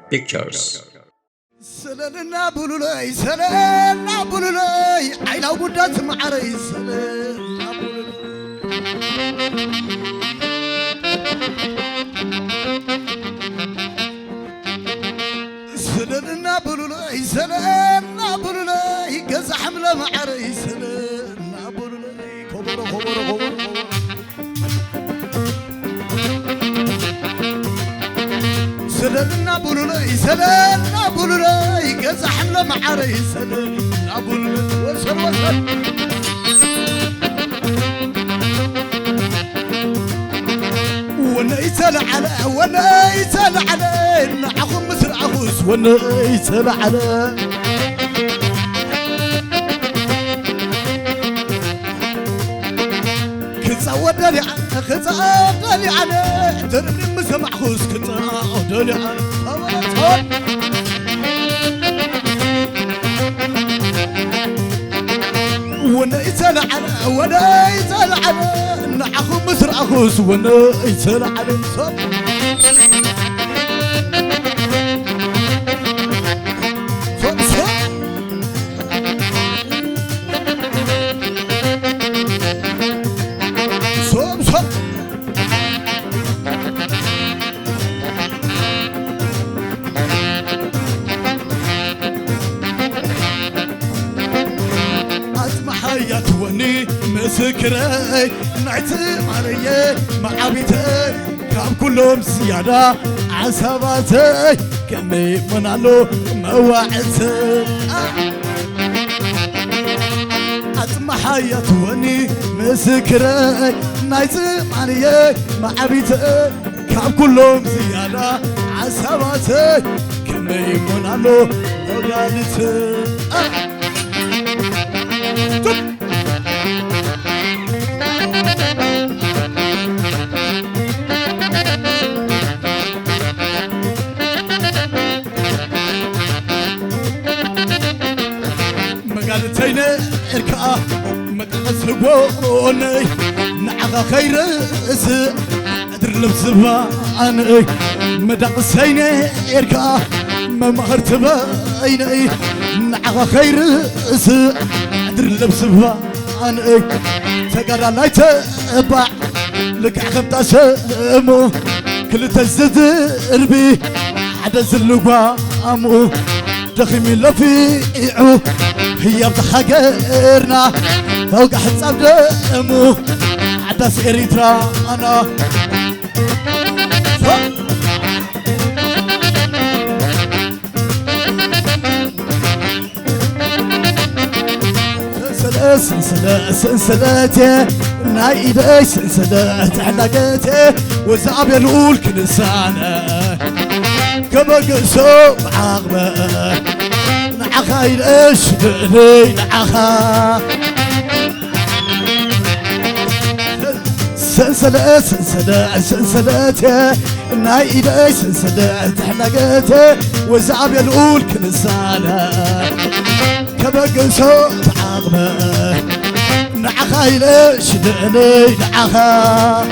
Pictures. سلالنا بولولاي سلالنا بولولاي عينا وبدات معري سلالنا بولولاي سلالنا بولولاي قز حمله معري سلالنا بولولاي خبر سلالنا بولولاي قز حمله معري سلالنا بولولاي وصل وانا يسال على نعخو مصر عخوس وانا يسال على كتصودني ختصودني على دربني مسمع خوس كتصودني على وانا يسال على نعخو مصر عخوس وانا يسال على يتوني مسكري نعتم علي معابيتي كاب كلهم زيادة عصباتي كمي منالو مواعدتي أطمح يتوني مسكري نعتم علي معابيتي كاب كلهم زيادة عصباتي كمي منالو مواعدتي مقالتين إركا مقلس لقوني نعغا خير إسي أدر لبسبا عني مدقسين إركا ممهرت بيني نعغا خير إسي أدر لبسبا عني تقرا لايت أبع لك عخبت أسمو كل تزد إربي حدث اللقوا أمو دخمي لفيعو هي بتحقرنا فوق حساب دمو عدس إريترا أنا سلسلاتي نايدي سلسلات علاقاتي وزعب ينقول كنسانة كبق سوق عقبة نعخا يلقش بقلي نعخا سلسلاتي نايدي سلسلات علاقاتي وزعب ينقول كنسانة كبق سوق عقبة نعخا يلقش بقلي نعخا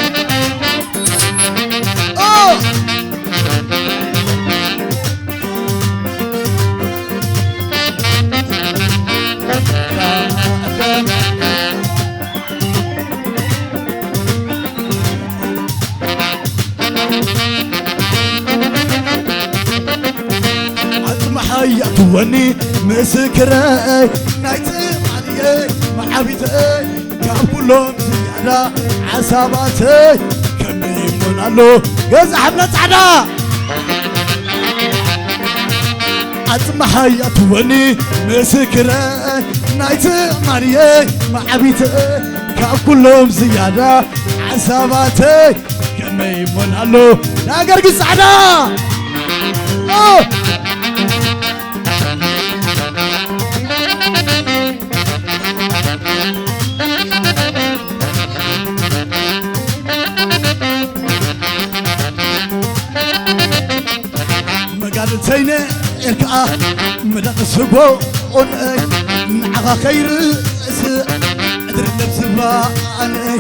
يتوني مسكري نايتم علي معابيتي كاب كلهم زيادة عصاباتي كمي منالو قز حملة سعدا أطمح يتوني مسكري نايتم علي معابيتي كاب كلهم زيادة عصاباتي كمي منالو ناقر قز سعدا مقالتين إركا مدقس قوني نعغا خير أدر لبسبا عني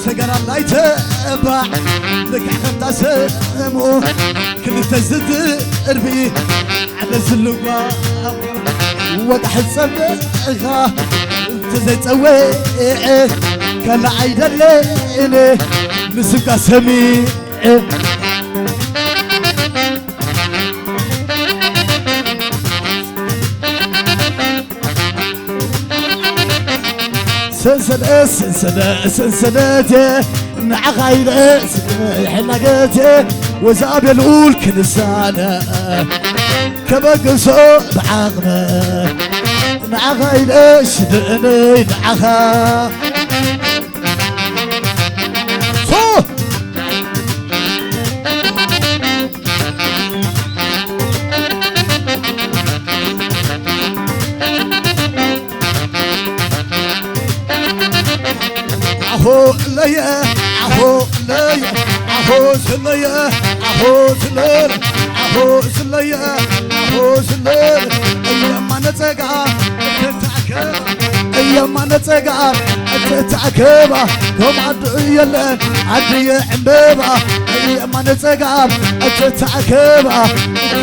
سجر الله يتبع لك حتى سمو كل تزد اربي على سلوكا وقح الصبغة تزيد سوي كان عيد الليل نسبك سميع سنسناتي مع غير حلقاتي وزاب الأول كنسانة كبقصو بعقمة مع غير شدني معها صوت عهو ليا عهو ليا عهو سليا عهو سليا عهو سليا عهو سليا أيام ما نتقع تتعكب أيام ما نتقع تتعكب كم عدي يلن عدي عمبابا أيام ما نتقع تتعكب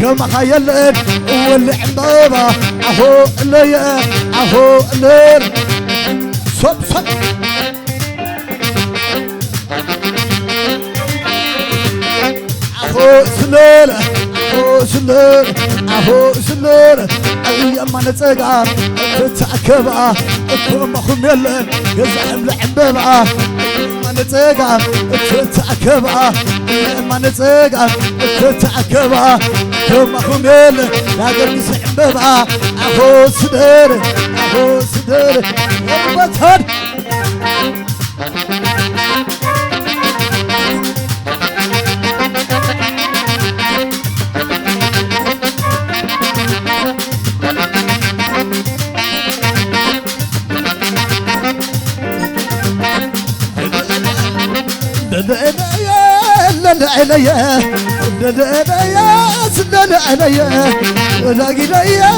كم خيلن والعمبابا عهو ليا عهو ليا صب صب عهو سلالة عهو سلالة عهو سلالة أيام ما نتقع تتعكبع كم أخو ميلن يزحم لعبابع أيام ما نتقع تتعكبع أيام ما نتقع تتعكبع كم أخو ميلن يقدر يزحم بابع عهو سلالة عهو سلالة وبتهد لا عليا لا يا سلا عليا لاقي ليا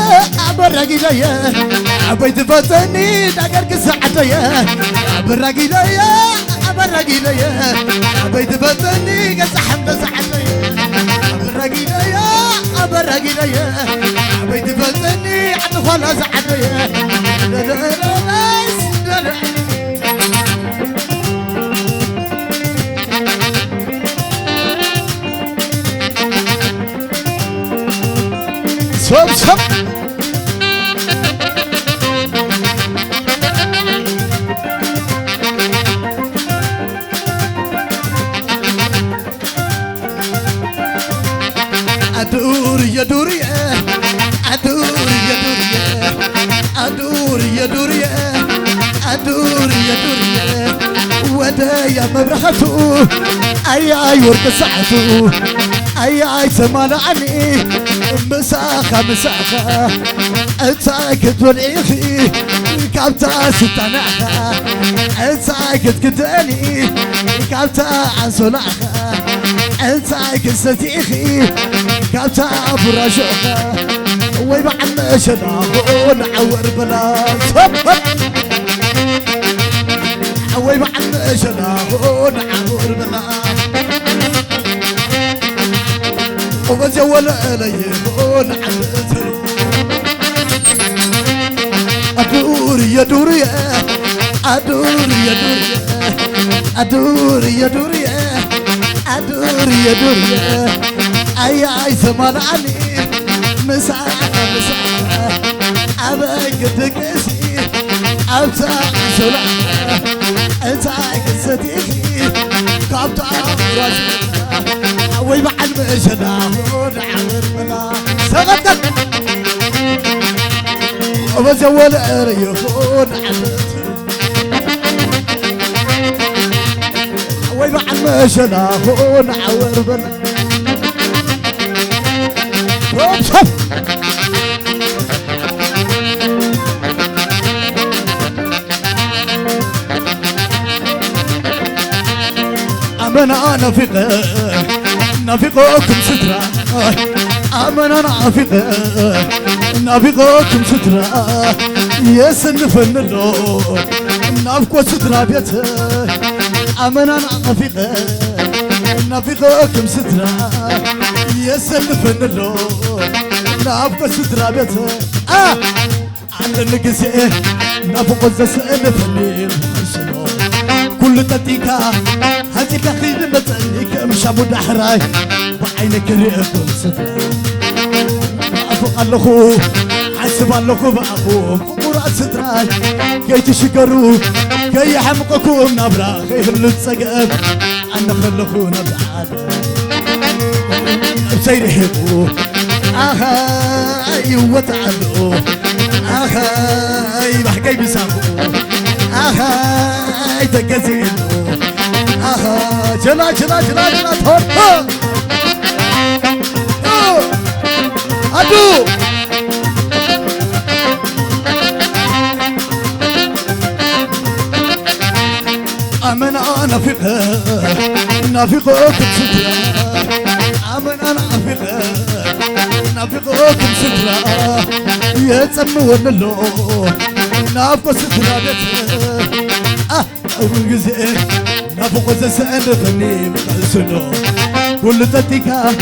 عبرقي ليا عبيت فتني دقرق ساعتيا عبرقي ليا عبرقي ليا عبيت فتني قزحم ساعتيا عبرقي ليا عبرقي ليا عبيت فتني عن خلاص ساعتيا لا صب صب أدور يا دوري أدور يا دوري أدور يا دوري أدور يا دوري ودايا مبرحته أي ورد ساعته أي سمان عني مساخة مساخة أتاكد والعيخي كابتا ستناخة أتاكد كداني كابتا عن صلاخة أتاكد ستيخي كابتا براشوخة ويبعن شناخو نعور بلا صبر ويبعن شناخو نعور بلا وبزول عليه ونعمته أدور يا دوري أدور يا دوري أدور يا دوري أدور يا دوري أي زمان علي مساحة مساحة أبغى تكسي أبتع سلاحة أتاك صديقي قبض راسي ويبعد مشنا ونعور بلا سغتك وبزول ريخون عدت ويبعد مشنا ونعور بلا أمنا نافقكم سترة أمنا نافقكم سترة يسن فنلو نافقوا سترة بيته أمنا نافقة نافقة كم سترة يسلفن اللون نافقة سترة بيته على النقزة نافقة زسلفني كل تتيكا هاتيكا خير متنيك مشابو دحراي بعينك ريكم سترة نافق اللخو حسب اللخو بأخو فقرات سترة كي تشكروا كي يحمقكم نبرا خير لتسقف أنا خلقونا بعد بسيرهبوا آهاي وتعلقوا آهاي بحكي بسامقوا آهاي تكزينوا آهاي جلا جلا جلا جلا تهور أدو أمن أنا نافقة كم سترة أمن أنا نافقة كم سترة يتسمون اللون نافقة سترة بيته أول جزء نافقة زسأل فني مقلسنو كل تتيكا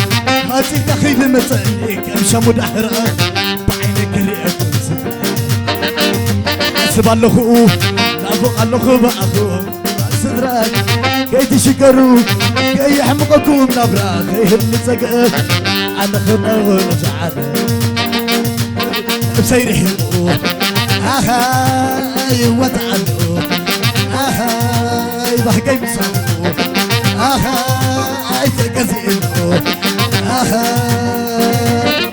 هاتيكا خيف متنيك أمشى مدحرة بعينك ريئة كل سترة حسب اللخو نافق اللخو بأخو صدرك كي تشكروا كي يحمقكم نبرا خير نتسقف أنا خلنا ونجعل بسيرهبوا آهاي وتعلقوا آهاي بحكي بسامقوا آهاي تكزينوا آهاي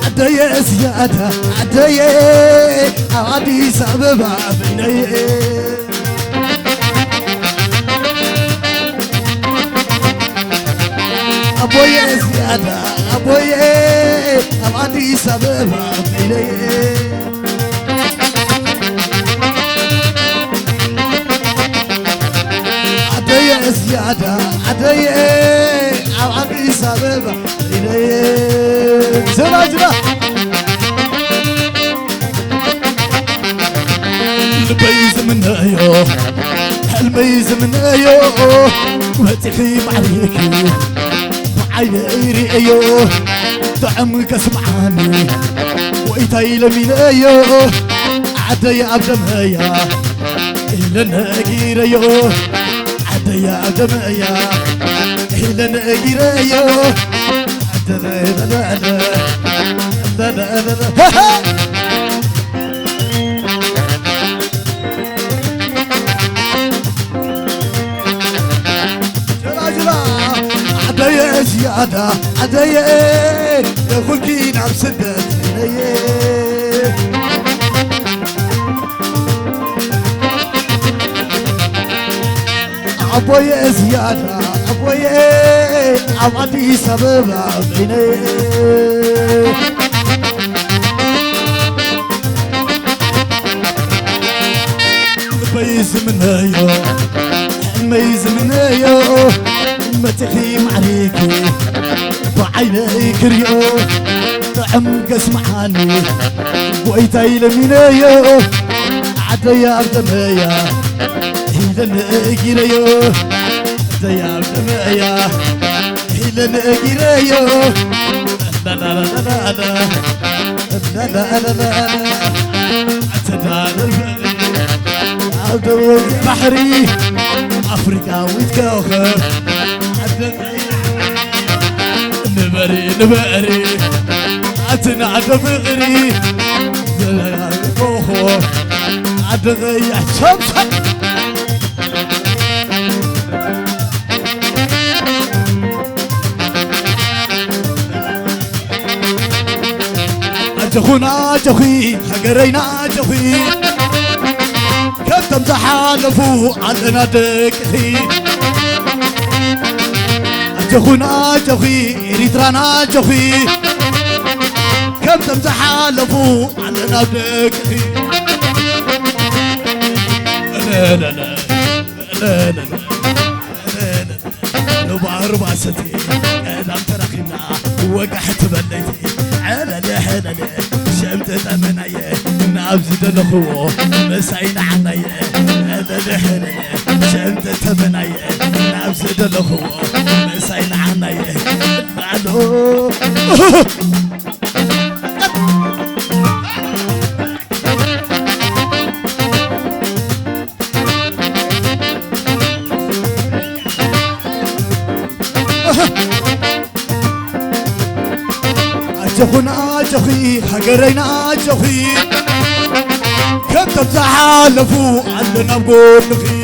عدي زيادة عدي عادي سبب عبني أبوي زيادة أبوي عادي سبب عبني عدي زيادة عدي عادي سبب عبني زلا زلا الميز من ايوه الميز من ايوه وهتخي عليكي وعيني ايوه طعمك اسمعاني وإيتاي لمين ايوه عدا يا عبد مايا إلا ناقير ايوه عدا يا عبد مايا إلا ناقير ايوه لا لا لا لا لا لا لا جلا جلا عدايا زيادة عدايا خلقي نعم سدت أبويا زيادة أبويا عمدي سبب عبيني الميز من ايو الميز من ايو ما تخيم عليكي بعينيك ريو طعم قسمعاني وإيتاي لمين ايو عدا يا عبد مايا إذا ناقي ريو عدا يا عبد مايا إذا ناقي ريو لا لا لا لا لا لا لا لا اعتدال الفقري عبدوز بحري أفريقاوي كوخر نبري نبري عتنعد فقري زلال كوخر عدغي شمشم أجخونا أجخي حقرينا أجخي كم تمزحالفوا عندنا دكخي أجخونا أجخي إريترانا أجخي كم تمزحالفوا عندنا دكخي لا لا لا لا لا لا نبار باستي أنا ترخينا وقحت بليتي على حلالي شمت تمنايا نابز دلخو مسعين عنايا هذا حلالي شمت تمنايا نابز دلخو مسعين عنايا بعدو أجخنا أجخي حقرينا أجخي كتب زحالفو عندنا بقول نخي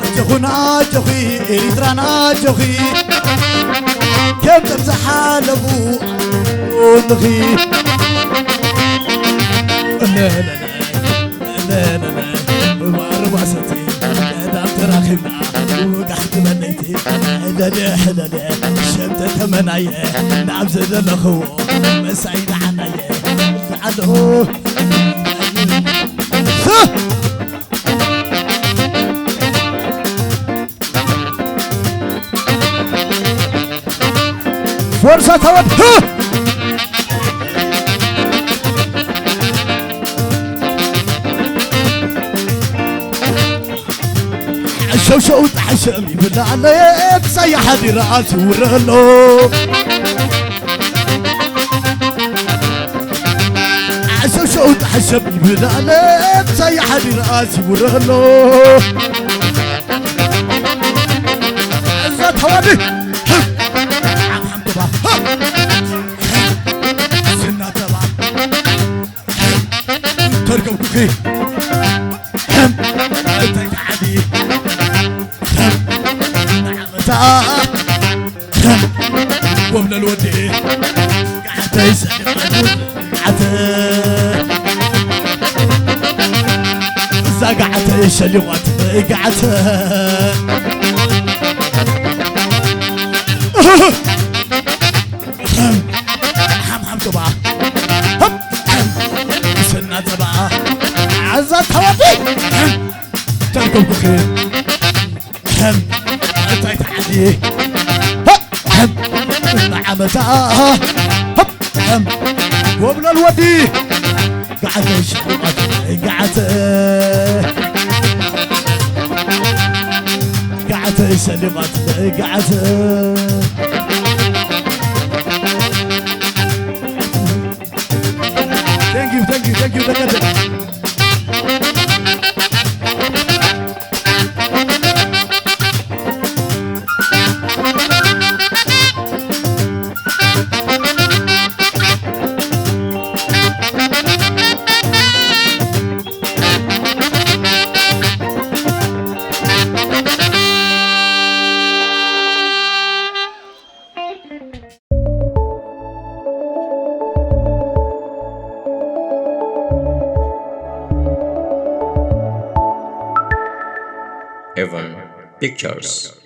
أجخنا أجخي إريترانا أجخي كتب زحالفو عندنا نخي لا لا لا لا لا واربع ستين دام تراخبنا وقحت منيتي حلالي حلالي شمت تمنايا نعبز دلخو مسعين عنايا بعدو فرصة تود شو تحشمي بالله عليك سيح هذي راسي ورهلو شو تحشمي بالله عليك سيح هذي راسي ورهلو عزت هوادي الحمد لله سنة تبع تركب كوكي انت عادي ومن الودي قعدت يسأل قعدت يسأل قعدت حم تبع سنة تبع عزت هوادي تركب بخير طيت عادي نعمتها وابن الودي قعدت سلمت قعدت thank you Evan Pictures.